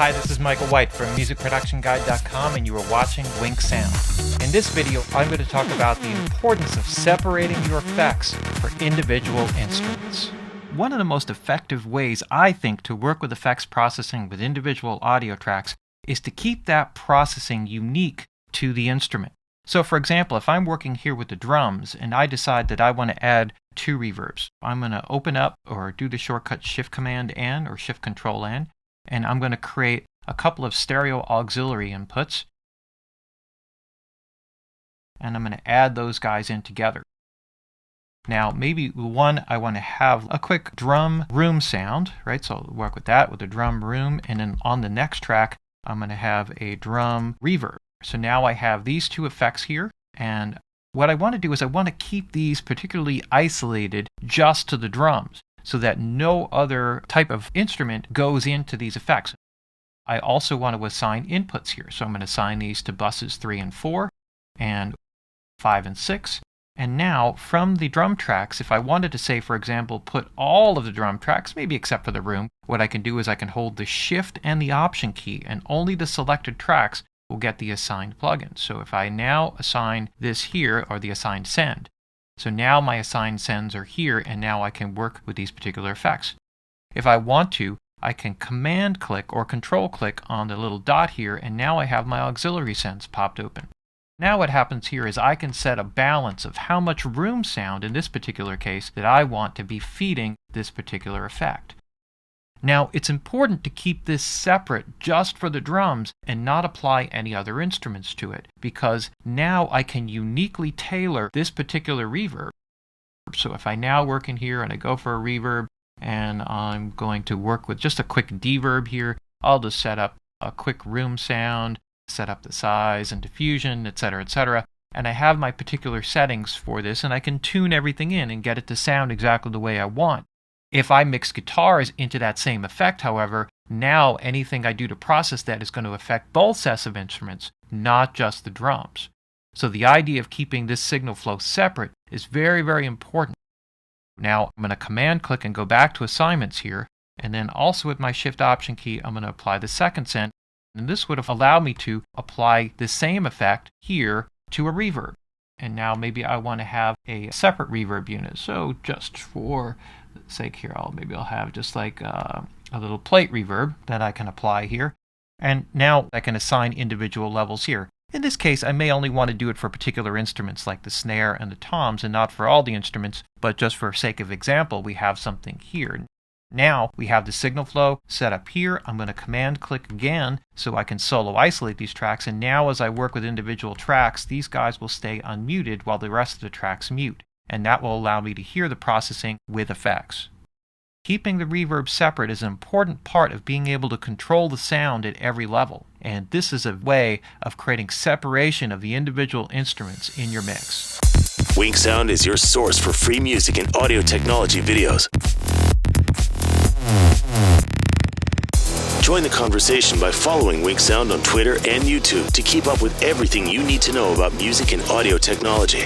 Hi, this is Michael White from MusicProductionGuide.com, and you are watching WinkSound. In this video, I'm going to talk about the importance of separating your effects for individual instruments. One of the most effective ways, I think, to work with effects processing with individual audio tracks is to keep that processing unique to the instrument. So, for example, if I'm working here with the drums and I decide that I want to add 2 reverbs, I'm going to open up or do the shortcut Shift Command N or Shift Control N, and I'm going to create a couple of stereo auxiliary inputs, and I'm going to add those guys in together. Now, maybe one, I want to have a quick drum room sound, right? So I'll work with that, with the drum room, and then on the next track, I'm going to have a drum reverb. So now I have these 2 effects here, and what I want to do is I want to keep these particularly isolated just to the drums so that no other type of instrument goes into these effects. I also want to assign inputs here, so I'm going to assign these to buses 3 and 4 and 5 and 6. And now from the drum tracks, if I wanted to say, for example, put all of the drum tracks, maybe except for the room, what I can do is I can hold the Shift and the Option key, and only the selected tracks will get the assigned plugin. So if I now assign this here, or the assigned send, so now my assigned sends are here, and now I can work with these particular effects. If I want to, I can command click or control click on the little dot here, and now I have my auxiliary sends popped open. Now what happens here is I can set a balance of how much room sound in this particular case that I want to be feeding this particular effect. Now, it's important to keep this separate just for the drums and not apply any other instruments to it, because now I can uniquely tailor this particular reverb. So if I now work in here and I go for a reverb and I'm going to work with just a quick deverb here, I'll just set up a quick room sound, set up the size and diffusion, etc., and I have my particular settings for this, and I can tune everything in and get it to sound exactly the way I want. If I mix guitars into that same effect, however, now anything I do to process that is going to affect both sets of instruments, not just the drums. So the idea of keeping this signal flow separate is very, very important. Now I'm going to command click and go back to assignments here, and then also with my Shift Option key, I'm going to apply the second send, and this would allow me to apply the same effect here to a reverb. And now maybe I want to have a separate reverb unit. So just for the sake here, I'll have just like a little plate reverb that I can apply here. And now I can assign individual levels here. In this case, I may only want to do it for particular instruments like the snare and the toms, and not for all the instruments, but just for sake of example, we have something here. Now we have the signal flow set up here. I'm going to command click again so I can solo isolate these tracks, and now as I work with individual tracks, these guys will stay unmuted while the rest of the tracks mute, and that will allow me to hear the processing with effects. Keeping the reverb separate is an important part of being able to control the sound at every level, and this is a way of creating separation of the individual instruments in your mix. WinkSound is your source for free music and audio technology videos. Join the conversation by following WinkSound on Twitter and YouTube to keep up with everything you need to know about music and audio technology.